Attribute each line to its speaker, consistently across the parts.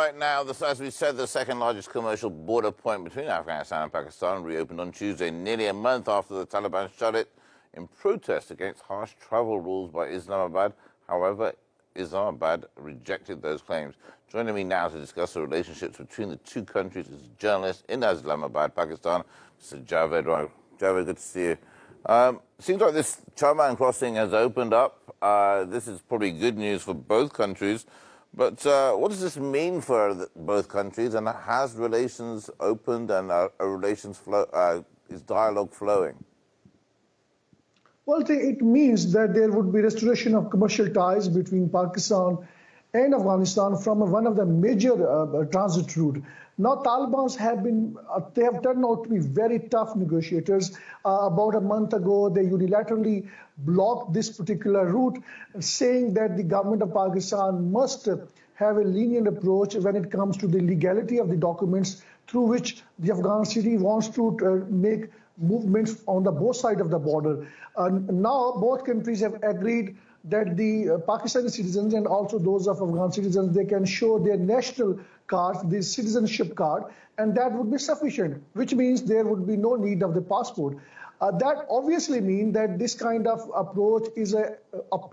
Speaker 1: right now, as we said, the second largest commercial border point between Afghanistan and Pakistan reopened on Tuesday, nearly a month after the Taliban shut it in protest against harsh travel rules by Islamabad. However, Islamabad rejected those claims. Joining me now to discuss the relationships between the two countries is journalist in Islamabad, Pakistan, Mr. Javed Rana. Javed, good to see you. Seems like this Taliban crossing has opened up. This is probably good news for both countries. But what does this mean for both countries, and has relations opened and is dialogue flowing?
Speaker 2: Well, it means that there would be restoration of commercial ties between Pakistan and Afghanistan from one of the major transit route. Now, Taliban have turned out to be very tough negotiators. About a month ago, they unilaterally blocked this particular route, saying that the government of Pakistan must have a lenient approach when it comes to the legality of the documents through which the Afghan city wants to make movements on the both sides of the border. Now, both countries have agreed that the Pakistani citizens and also those of Afghan citizens, they can show their national cards, the citizenship card, and that would be sufficient, which means there would be no need of the passport. That obviously means that this kind of approach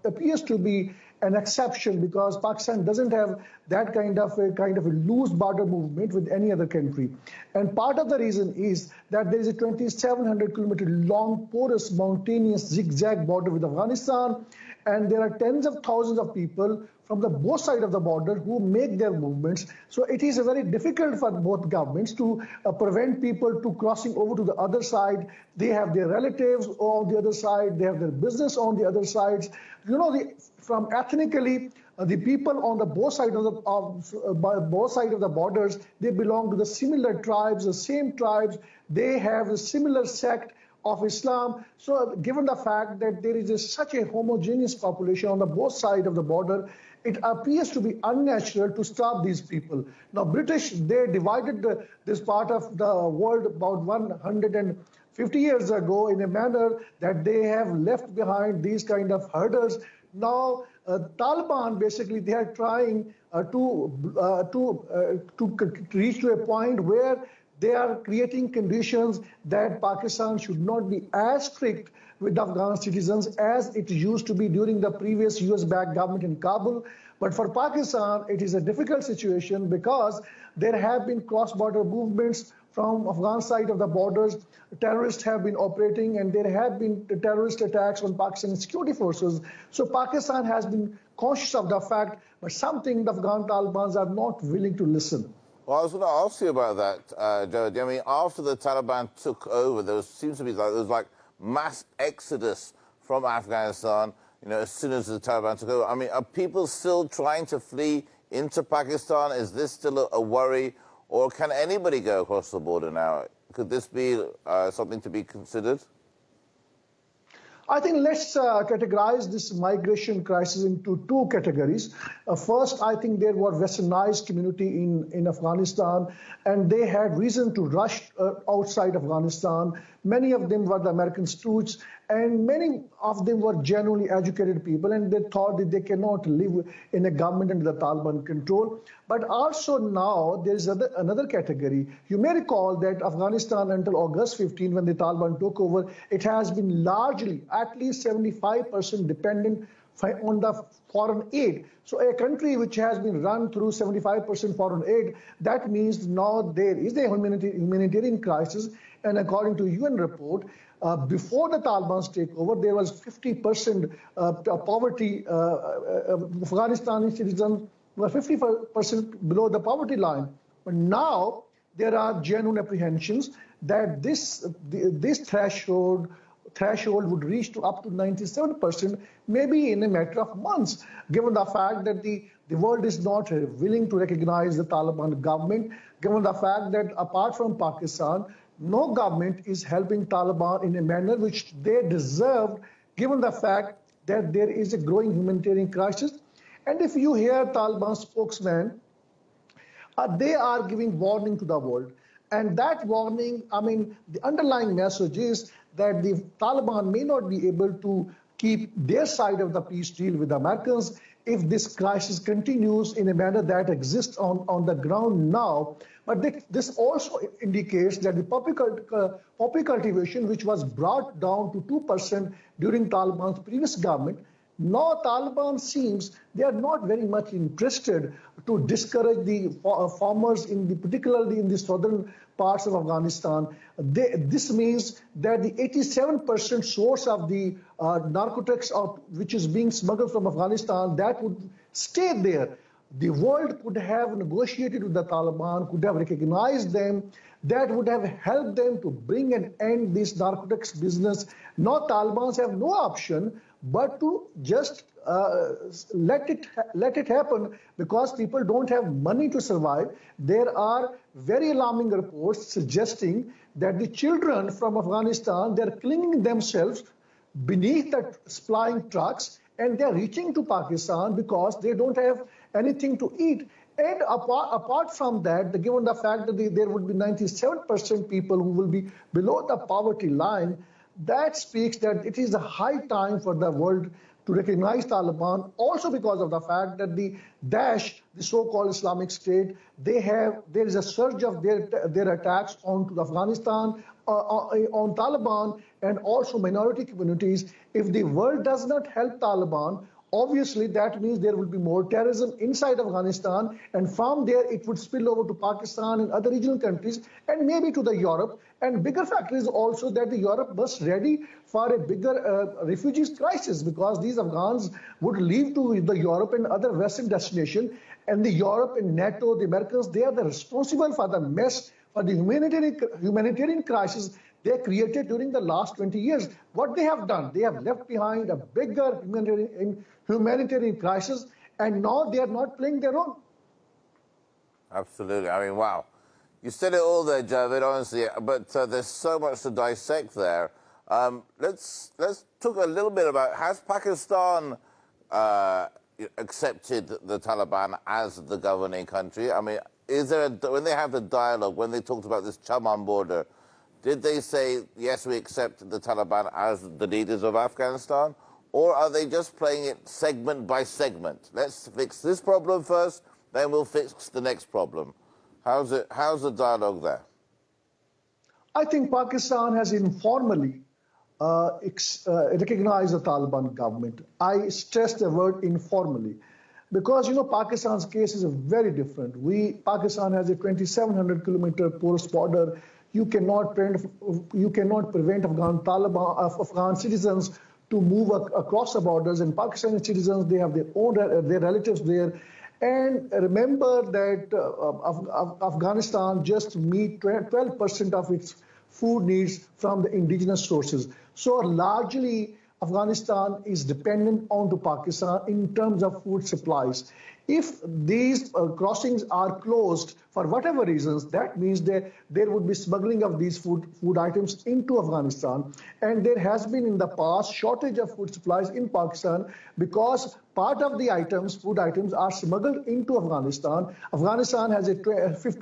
Speaker 2: appears to be an exception, because Pakistan doesn't have that kind of a loose border movement with any other country. And part of the reason is that there is a 2,700-kilometer long, porous, mountainous, zigzag border with Afghanistan, and there are tens of thousands of people from the both sides of the border who make their movements. So it is very difficult for both governments to prevent people to crossing over to the other side. They have their relatives on the other side. They have their business on the other sides. You know, from ethnically, the people on the both sides of the borders, they belong to the similar tribes, the same tribes. They have a similar sect of Islam. So given the fact that there is such a homogeneous population on the both sides of the border, it appears to be unnatural to stop these people. Now, British, they divided this part of the world about 150 years ago in a manner that they have left behind these kind of herders. Now, Taliban, basically, they are trying to reach to a point where they are creating conditions that Pakistan should not be as strict with Afghan citizens as it used to be during the previous US-backed government in Kabul. But for Pakistan, it is a difficult situation because there have been cross-border movements from Afghan side of the borders. Terrorists have been operating, and there have been terrorist attacks on Pakistani security forces. So Pakistan has been conscious of the fact, but something the Afghan Taliban are not willing to listen.
Speaker 1: Well, I was going to ask you about that, Javed. I mean, after the Taliban took over, there seems to be like mass exodus from Afghanistan, you know, as soon as the Taliban took over. I mean, are people still trying to flee into Pakistan? Is this still a worry? Or can anybody go across the border now? Could this be something to be considered?
Speaker 2: I think let's categorize this migration crisis into two categories. First, I think there was westernized community in Afghanistan, and they had reason to rush outside Afghanistan. Many of them were the American stooges, and many of them were genuinely educated people, and they thought that they cannot live in a government under the Taliban control. But also now there is another category. You may recall that Afghanistan until August 15, when the Taliban took over, it has been largely, at least 75% dependent on the foreign aid. So a country which has been run through 75% foreign aid, that means now there is a humanitarian crisis. And according to UN report, before the Taliban's takeover, there was 50% poverty. Afghanistani citizens were 50% below the poverty line. But now there are genuine apprehensions that this threshold would reach to up to 97%, maybe in a matter of months, given the fact that the world is not willing to recognize the Taliban government, given the fact that apart from Pakistan, no government is helping Taliban in a manner which they deserve, given the fact that there is a growing humanitarian crisis. And if you hear Taliban spokesman, they are giving warning to the world. And that warning, I mean, the underlying message is that the Taliban may not be able to keep their side of the peace deal with the Americans. if this crisis continues in a manner that exists on the ground now. But this also indicates that the poppy cultivation, which was brought down to 2% during Taliban's previous government, now Taliban seems they are not very much interested to discourage the farmers, particularly in the southern parts of Afghanistan. This means that the 87% source of the narcotics which is being smuggled from Afghanistan, that would stay there. The world could have negotiated with the Taliban, could have recognized them, that would have helped them to bring an end this narcotics business. Now Taliban have no option but to just let it happen, because people don't have money to survive. There are very alarming reports suggesting that the children from Afghanistan, they're clinging themselves beneath the supplying trucks, and they're reaching to Pakistan because they don't have anything to eat. And apart from that, given the fact that there would be 97% people who will be below the poverty line, that speaks that it is a high time for the world to recognize Taliban, also because of the fact that the Daesh, the so-called Islamic State, there is a surge of their attacks on Afghanistan, on Taliban, and also minority communities. If the world does not help Taliban, obviously that means there will be more terrorism inside Afghanistan, and from there it would spill over to Pakistan and other regional countries, and maybe to the Europe. And bigger factor is also that the Europe was ready for a bigger refugees crisis, because these Afghans would leave to the Europe and other Western destinations, and the Europe and NATO, the Americans, they are the responsible for the mess, for the humanitarian crisis they created during the last 20 years. What they have done, they have left behind a bigger humanitarian crisis, and now they are not playing their role.
Speaker 1: Absolutely. I mean, wow. You said it all there, Javed, honestly, but there's so much to dissect there. Let's talk a little bit about, has Pakistan accepted the Taliban as the governing country? I mean, is there when they have the dialogue, when they talked about this Chaman border, did they say, yes, we accept the Taliban as the leaders of Afghanistan? Or are they just playing it segment by segment? Let's fix this problem first, then we'll fix the next problem. How's the dialogue there?
Speaker 2: I think Pakistan has informally recognized the Taliban government. I stress the word informally, because Pakistan's case is very different. Pakistan has a 2,700-kilometer porous border. You cannot prevent Afghan citizens to move across the borders, and Pakistani citizens, they have their relatives there. And remember that Afghanistan just meets 12% of its food needs from the indigenous sources. So largely, Afghanistan is dependent on Pakistan in terms of food supplies. If these crossings are closed for whatever reasons, that means that there would be smuggling of these food items into Afghanistan. And there has been in the past shortage of food supplies in Pakistan, because part of the food items are smuggled into Afghanistan. Afghanistan has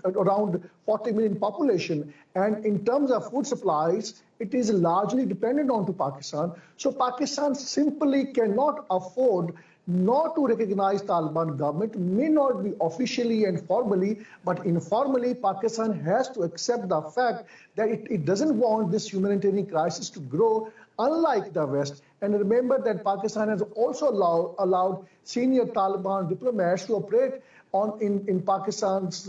Speaker 2: around 40 million population, and in terms of food supplies, it is largely dependent on Pakistan. So Pakistan simply cannot afford not to recognize Taliban government. May not be officially and formally, but informally, Pakistan has to accept the fact that it doesn't want this humanitarian crisis to grow, unlike the West. And remember that Pakistan has also allowed senior Taliban diplomats to operate in Pakistan's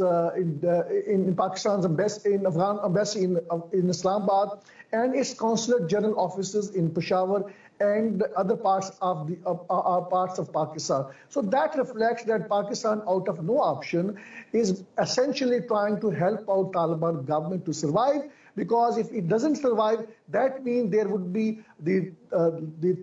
Speaker 2: embassy in Islamabad, and its consulate general offices in Peshawar and other parts of Pakistan. So that reflects that Pakistan, out of no option, is essentially trying to help out Taliban government to survive. Because if it doesn't survive, that means there would be the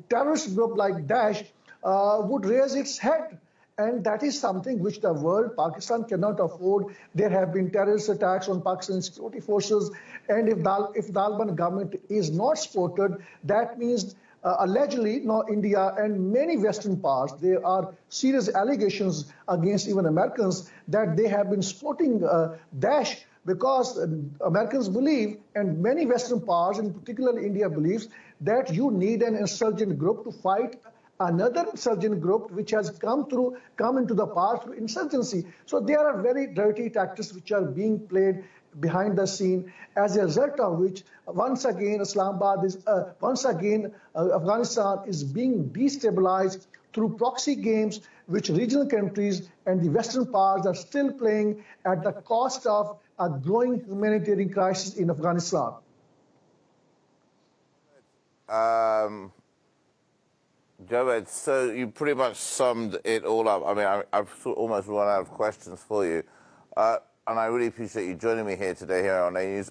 Speaker 2: terrorist group like Daesh would raise its head. And that is something which the world, Pakistan, cannot afford. There have been terrorist attacks on Pakistan security forces. And if Taliban government is not supported, that means allegedly, now India and many Western powers, there are serious allegations against even Americans that they have been supporting Daesh, because Americans believe, and many Western powers, and particularly India believes, that you need an insurgent group to fight another insurgent group which has come into the power through insurgency. So there are very dirty tactics which are being played behind the scene, as a result of which once again Afghanistan is being destabilized through proxy games which regional countries and the Western powers are still playing at the cost of a growing humanitarian crisis in Afghanistan.
Speaker 1: Javed, so you pretty much summed it all up. I mean, I've sort of almost run out of questions for you. And I really appreciate you joining me here today here on A News.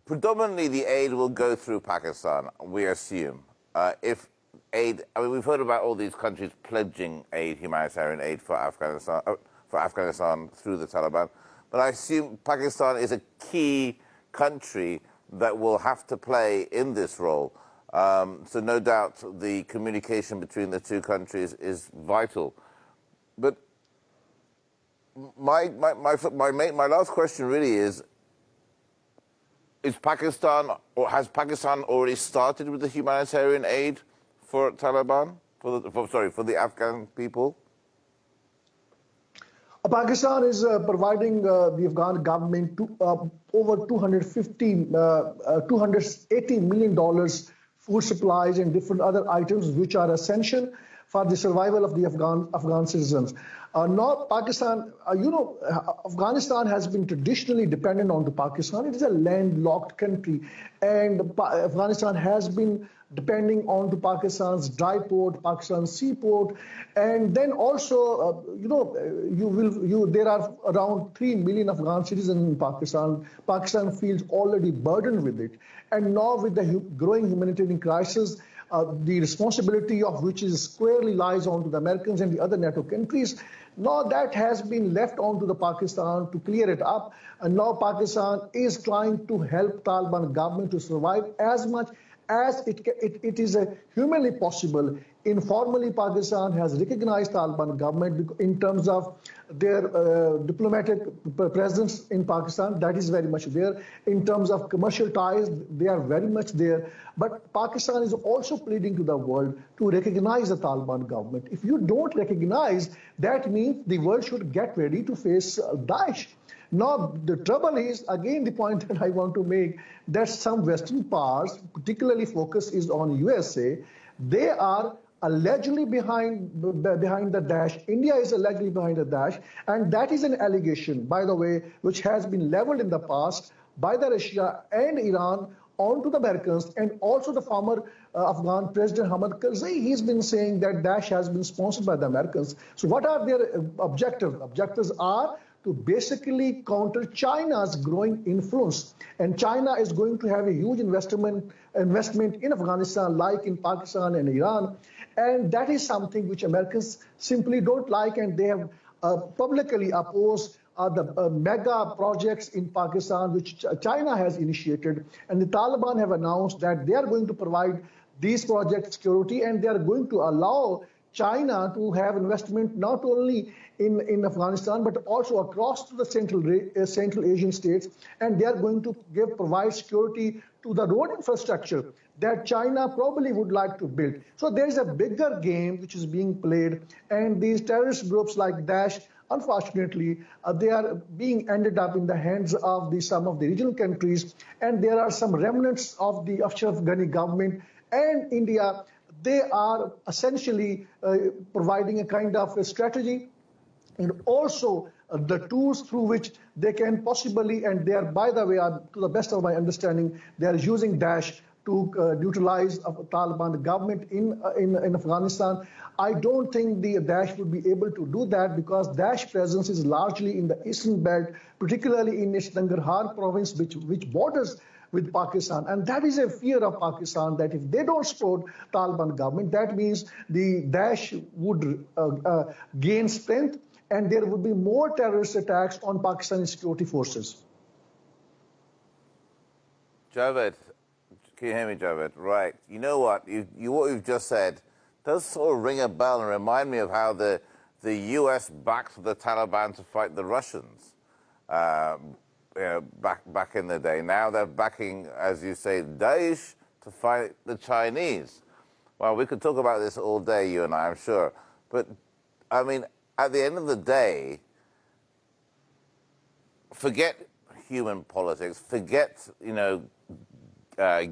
Speaker 1: Predominantly, the aid will go through Pakistan, we assume. If aid, I mean, we've heard about all these countries pledging aid, humanitarian aid for Afghanistan through the Taliban. But I assume Pakistan is a key country that will have to play in this role. So no doubt the communication between the two countries is vital. But my last question really is Pakistan, or has Pakistan already started with the humanitarian aid for Taliban, for the Afghan people?
Speaker 2: Pakistan is providing the Afghan government over $280 million food supplies and different other items which are essential for the survival of the Afghan citizens. Now, Pakistan, Afghanistan has been traditionally dependent on Pakistan. It is a landlocked country, and Afghanistan has been depending on Pakistan's dry port, Pakistan's seaport, and then also, there are around 3 million Afghan citizens in Pakistan. Pakistan feels already burdened with it, and now with the growing humanitarian crisis, the responsibility of which is squarely lies onto the Americans and the other NATO countries. Now that has been left onto the Pakistan to clear it up, and now Pakistan is trying to help Taliban government to survive as much as it is humanly possible. Informally, Pakistan has recognized Taliban government in terms of their diplomatic presence in Pakistan. That is very much there. In terms of commercial ties, they are very much there. But Pakistan is also pleading to the world to recognize the Taliban government. If you don't recognize, that means the world should get ready to face Daesh. Now, the trouble is, again, the point that I want to make, that some Western powers, particularly focus is on USA, they are allegedly behind the Daesh. India is allegedly behind the Daesh, and that is an allegation, by the way, which has been leveled in the past by the Russia and Iran onto the Americans, and also the former Afghan President Hamid Karzai. He's been saying that Daesh has been sponsored by the Americans. So what are their objectives? Objectives are to basically counter China's growing influence. And China is going to have a huge investment in Afghanistan, like in Pakistan and Iran. And that is something which Americans simply don't like, and they have publicly opposed the mega projects in Pakistan, which China has initiated. And the Taliban have announced that they are going to provide these project security, and they are going to allow China to have investment not only in Afghanistan, but also across to the Central Asian states. And they are going to provide security to the road infrastructure that China probably would like to build. So there is a bigger game which is being played. And these terrorist groups like Daesh, unfortunately, they are being ended up in the hands of some of the regional countries. And there are some remnants of the Ashraf Ghani government and India. They are essentially providing a kind of a strategy and also the tools through which they can possibly, and they are, by the way, to the best of my understanding, they are using Daesh to neutralize Taliban government in Afghanistan. I don't think the Daesh would be able to do that, because Daesh presence is largely in the eastern belt, particularly in its Nangarhar province, which borders with Pakistan. And that is a fear of Pakistan, that if they don't support Taliban government, that means the Daesh would gain strength, and there would be more terrorist attacks on Pakistani security forces.
Speaker 1: Javed, can you hear me, Javed? Right. You know what? What you've just said does sort of ring a bell and remind me of how the US backed the Taliban to fight the Russians back in the day. Now they're backing, as you say, Daesh to fight the Chinese. Well, we could talk about this all day, you and I, I'm sure. But, I mean, at the end of the day, forget human politics, forget,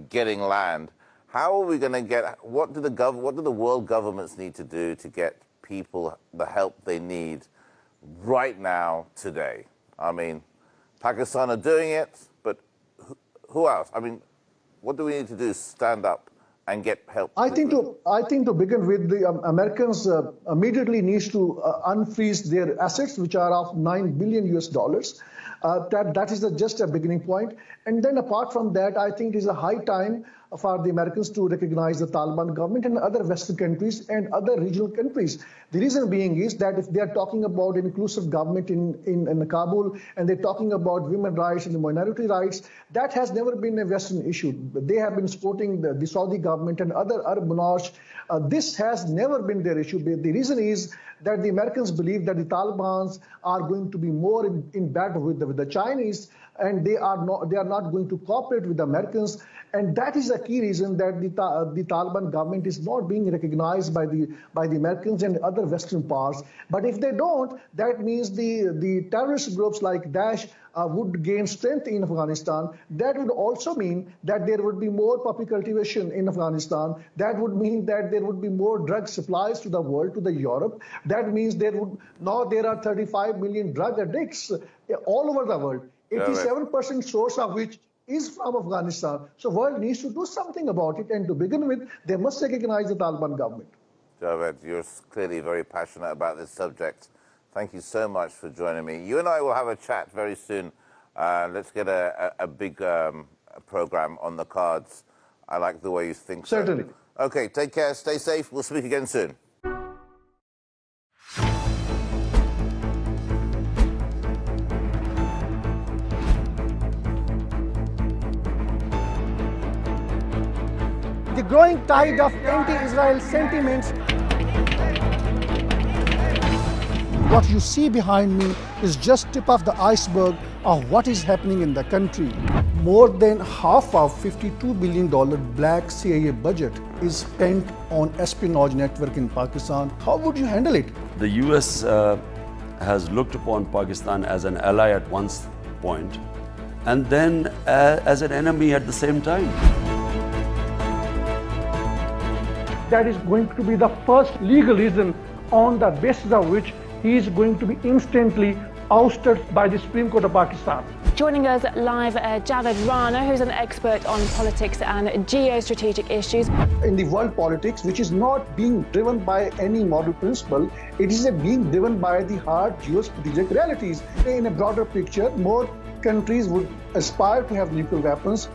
Speaker 1: getting land. How are we going to get, what do the world governments need to do to get people the help they need right now, today? I mean, Pakistan are doing it, but who else? I mean, what do we need to do? Stand up and get help?
Speaker 2: I think to begin with, the Americans immediately needs to unfreeze their assets, which are of $9 billion US. That is just a beginning point. And then apart from that, I think it is a high time for the Americans to recognize the Taliban government and other Western countries and other regional countries. The reason being is that if they are talking about an inclusive government in Kabul, and they're talking about women's rights and minority rights, that has never been a Western issue. They have been supporting the Saudi government and other Arab monarchs. This has never been their issue. The reason is that the Americans believe that the Taliban are going to be more in battle with the Chinese, and they are not going to cooperate with the Americans. And that is a key reason that the Taliban government is not being recognized by the Americans and other Western powers. But if they don't, that means the terrorist groups like Daesh would gain strength in Afghanistan. That would also mean that there would be more poppy cultivation in Afghanistan. That would mean that there would be more drug supplies to the world, to the Europe. That means now there are 35 million drug addicts all over the world. 87% source of which is from Afghanistan. So the world needs to do something about it. And to begin with, they must recognize the Taliban government.
Speaker 1: Javed, you're clearly very passionate about this subject. Thank you so much for joining me. You and I will have a chat very soon. Let's get a big program on the cards. I like the way you think.
Speaker 2: Certainly.
Speaker 1: So. Okay, take care, stay safe. We'll speak again soon.
Speaker 2: The growing tide of anti-Israel sentiments. What you see behind me is just tip of the iceberg of what is happening in the country. More than half of $52 billion black CIA budget is spent on espionage network in Pakistan. How would you handle it?
Speaker 3: The US has looked upon Pakistan as an ally at one point and then as an enemy at the same time.
Speaker 4: That is going to be the first legal reason on the basis of which he is going to be instantly ousted by the Supreme Court of Pakistan.
Speaker 5: Joining us live, Javed Rana, who's an expert on politics and geostrategic issues.
Speaker 2: In the world politics, which is not being driven by any moral principle, it is being driven by the hard geostrategic realities. In a broader picture, more countries would aspire to have nuclear weapons.